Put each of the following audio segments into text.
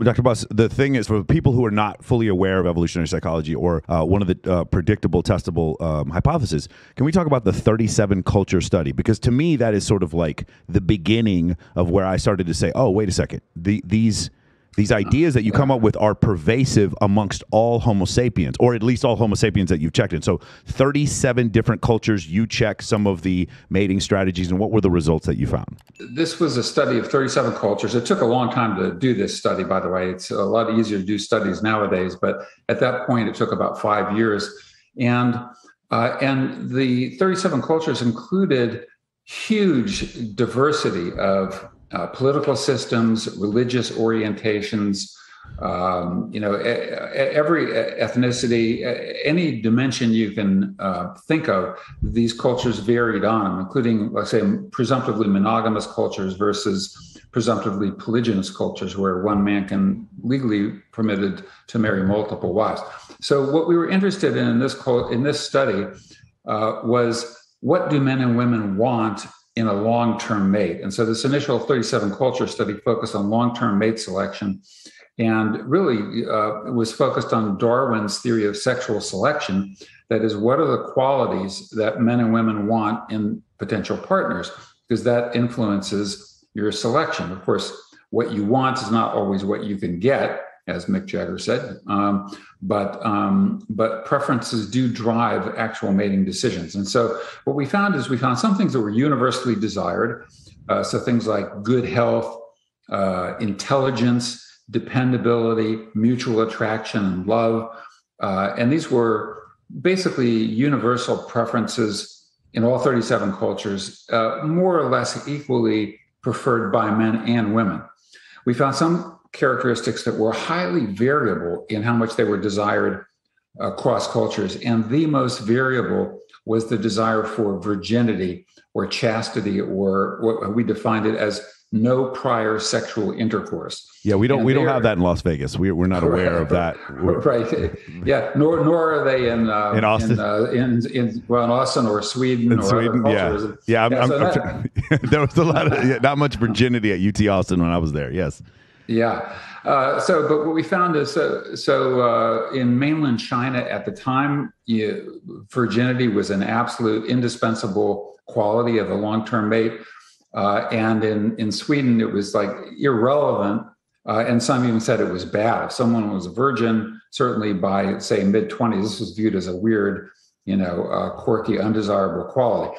Dr. Buss, the thing is, for people who are not fully aware of evolutionary psychology or one of the predictable, testable hypotheses, can we talk about the 37 culture study? Because to me, that is sort of like the beginning of where I started to say, oh, wait a second, these ideas that you come up with are pervasive amongst all Homo sapiens, or at least all Homo sapiens that you've checked in. So 37 different cultures, you check some of the mating strategies, and what were the results that you found? This was a study of 37 cultures. It took a long time to do this study, by the way. It's a lot easier to do studies nowadays, but at that point, it took about 5 years. And the 37 cultures included huge diversity of political systems, religious orientations, every ethnicity, any dimension you can think of, these cultures varied on, including, let's say, presumptively monogamous cultures versus presumptively polygynous cultures, where one man can legally permitted to marry multiple wives. So what we were interested in this study was, what do men and women want in a long-term mate? And so this initial 37 culture study focused on long-term mate selection, and really was focused on Darwin's theory of sexual selection. That is, what are the qualities that men and women want in potential partners? Because that influences your selection. Of course, what you want is not always what you can get, as Mick Jagger said, but preferences do drive actual mating decisions. And so what we found some things that were universally desired. So things like good health, intelligence, dependability, mutual attraction, and love. And these were basically universal preferences in all 37 cultures, more or less equally preferred by men and women. We found some characteristics that were highly variable in how much they were desired across cultures. And the most variable was the desire for virginity or chastity, or what we defined it as no prior sexual intercourse. Yeah, we don't have that in Las Vegas. We're not aware of that. Right. Yeah. Nor are they in Austin, in Austin or Sweden or Sweden. other cultures. Yeah. There was a lot of not much virginity at UT Austin when I was there. Yes. Yeah. But what we found is, in mainland China at the time, virginity was an absolute indispensable quality of a long-term mate. And in Sweden, it was like irrelevant. And some even said it was bad. If someone was a virgin, certainly by, say, mid-20s, this was viewed as a weird, quirky, undesirable quality.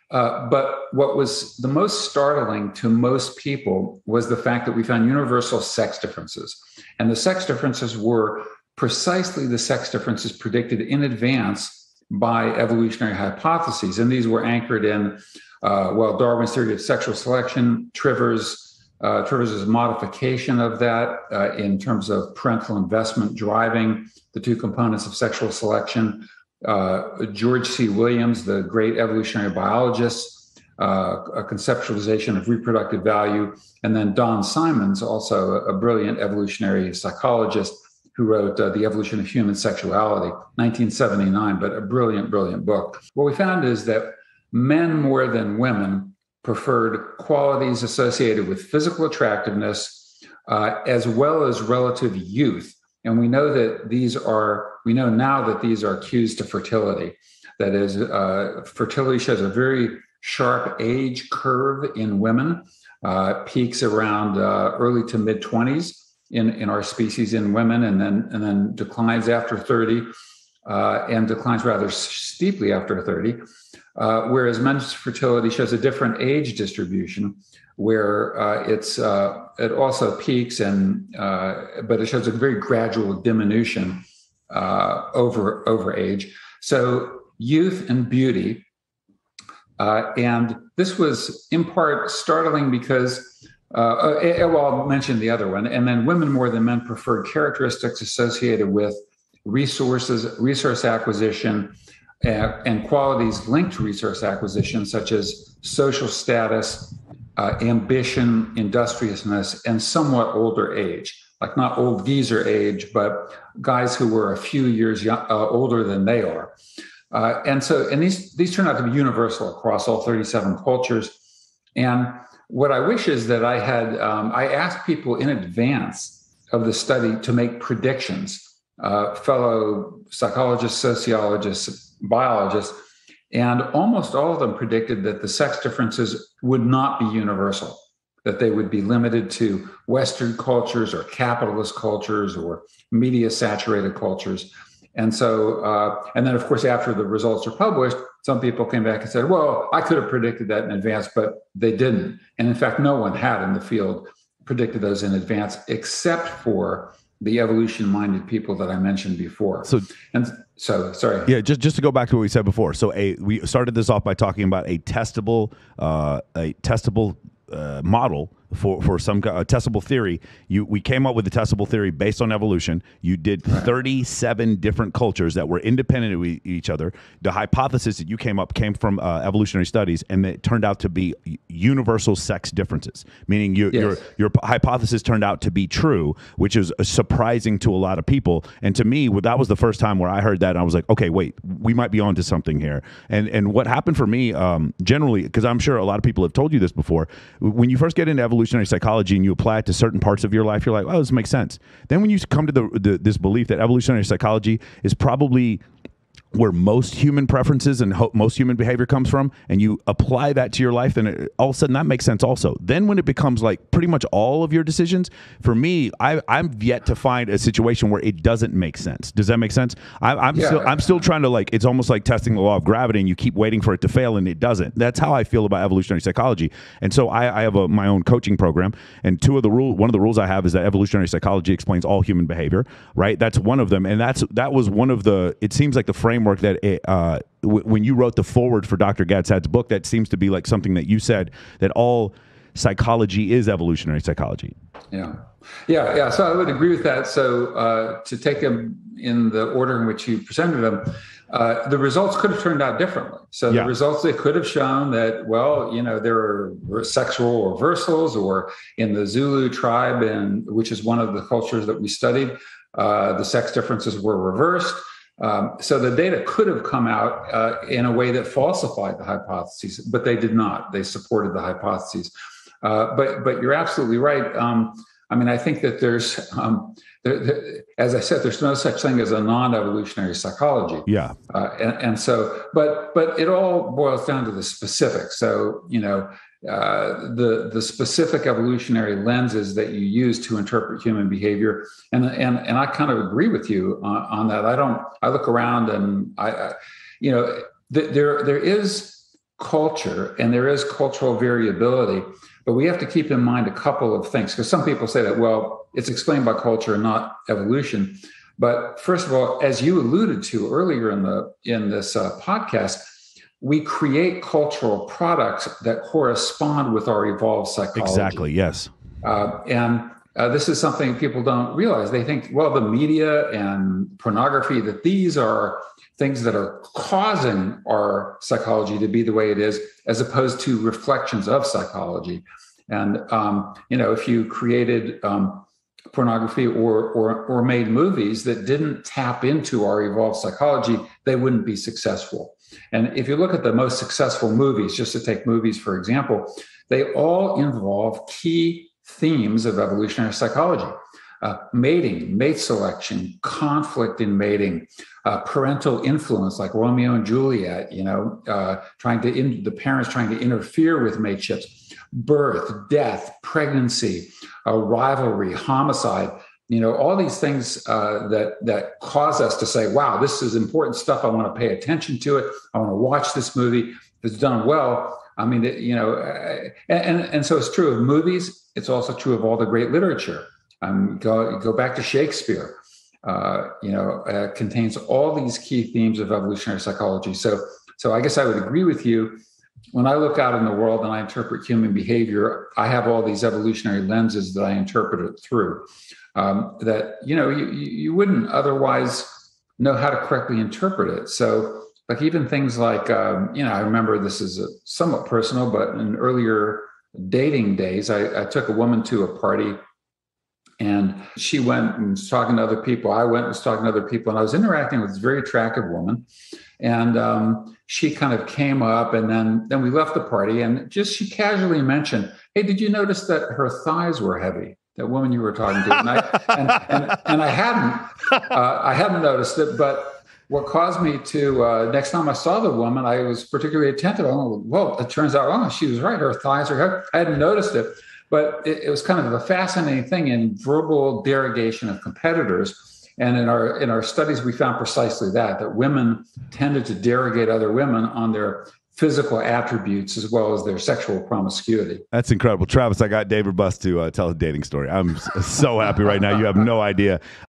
But what was the most startling to most people was the fact that we found universal sex differences. And the sex differences were precisely the sex differences predicted in advance by evolutionary hypotheses. And these were anchored in, Darwin's theory of sexual selection, Trivers's modification of that in terms of parental investment driving the two components of sexual selection, George C. Williams, the great evolutionary biologist, a conceptualization of reproductive value, and then Don Simons, also a brilliant evolutionary psychologist who wrote The Evolution of Human Sexuality, 1979, but a brilliant, brilliant book. What we found is that men more than women preferred qualities associated with physical attractiveness, as well as relative youth. And we know now that these are cues to fertility. That is, fertility shows a very sharp age curve in women, peaks around early to mid 20s in our species in women, and then declines after 30, and declines rather steeply after 30. Whereas men's fertility shows a different age distribution, where it also peaks but it shows a very gradual diminution over age. So youth and beauty, and this was in part startling because, I'll mention the other one, and then women more than men preferred characteristics associated with resource acquisition, and qualities linked to resource acquisition, such as social status, ambition, industriousness, and somewhat older age. Like not old geezer age, but guys who were a few years older than they are. And these turn out to be universal across all 37 cultures. And what I wish is that I asked people in advance of the study to make predictions. Fellow psychologists, sociologists, biologists, and almost all of them predicted that the sex differences would not be universal, that they would be limited to Western cultures or capitalist cultures or media-saturated cultures. And so, and then, of course, after the results are published, some people came back and said, well, I could have predicted that in advance, but they didn't. And in fact, no one had in the field predicted those in advance, except for the evolution-minded people that I mentioned before. Sorry. Yeah, just to go back to what we said before. So we started this off by talking about a testable model for some testable theory. We came up with a testable theory based on evolution. You did 37 different cultures that were independent of each other. The hypothesis that you came from evolutionary studies, and it turned out to be universal sex differences, meaning your hypothesis turned out to be true, which is surprising to a lot of people. And to me, that was the first time where I heard that, and I was like, okay, wait, we might be onto something here. And what happened for me, generally, because I'm sure a lot of people have told you this before, when you first get into evolutionary psychology and you apply it to certain parts of your life, you're like, oh, this makes sense. Then when you come to this belief that evolutionary psychology is probably where most human preferences and most human behavior comes from, and you apply that to your life, then all of a sudden that makes sense also. Then when it becomes like pretty much all of your decisions, for me, I'm yet to find a situation where it doesn't make sense. Does that make sense? I'm still trying to, like, it's almost like testing the law of gravity, and you keep waiting for it to fail and it doesn't. That's how I feel about evolutionary psychology. And so I have my own coaching program, and one of the rules I have is that evolutionary psychology explains all human behavior, right? That's one of them. And that was one of the, it seems like the framework that when you wrote the foreword for Dr. Gatsad's book, that seems to be like something that you said, that all psychology is evolutionary psychology. Yeah. So I would agree with that. So to take them in the order in which you presented them, the results could have turned out differently. So the results, they could have shown that, well, there were sexual reversals, or in the Zulu tribe, which is one of the cultures that we studied, the sex differences were reversed. So the data could have come out in a way that falsified the hypotheses, but they did not. They supported the hypotheses. But you're absolutely right. I think that there's, as I said, there's no such thing as a non-evolutionary psychology. Yeah. And so, but it all boils down to the specifics. So, the specific evolutionary lenses that you use to interpret human behavior, and I kind of agree with you on that. I look around and there is culture and there is cultural variability, but we have to keep in mind a couple of things, because some people say that, well, it's explained by culture and not evolution. But first of all, as you alluded to earlier in this podcast, we create cultural products that correspond with our evolved psychology. Exactly, yes. And this is something people don't realize. They think, well, the media and pornography, that these are things that are causing our psychology to be the way it is, as opposed to reflections of psychology. And, if you created pornography or made movies that didn't tap into our evolved psychology, they wouldn't be successful. And if you look at the most successful movies, just to take movies, for example, they all involve key themes of evolutionary psychology. Mating, mate selection, conflict in mating, parental influence, like Romeo and Juliet, the parents trying to interfere with mateships, birth, death, pregnancy, rivalry, homicide, all these things that cause us to say, wow, this is important stuff. I want to pay attention to it. I want to watch this movie. If it's done well, and so it's true of movies. It's also true of all the great literature. Go back to Shakespeare. Contains all these key themes of evolutionary psychology. So I guess I would agree with you. When I look out in the world and I interpret human behavior, I have all these evolutionary lenses that I interpret it through. That you wouldn't otherwise know how to correctly interpret it. So, like, even things like I remember, this is somewhat personal, but in earlier dating days, I took a woman to a party. And she went and was talking to other people. I went and was talking to other people. And I was interacting with this very attractive woman. And she kind of came up, and then we left the party. And she casually mentioned, hey, did you notice that her thighs were heavy? that woman you were talking to, and I hadn't noticed it, but. What caused me to, next time I saw the woman, I was particularly attentive. Oh, well, it turns out, oh, she was right. Her thighs are heavy. I hadn't noticed it, but it was kind of a fascinating thing in verbal derogation of competitors. And in our studies, we found precisely that women tended to derogate other women on their physical attributes as well as their sexual promiscuity. That's incredible. Travis, I got David Buss to tell a dating story. I'm so happy right now. You have no idea.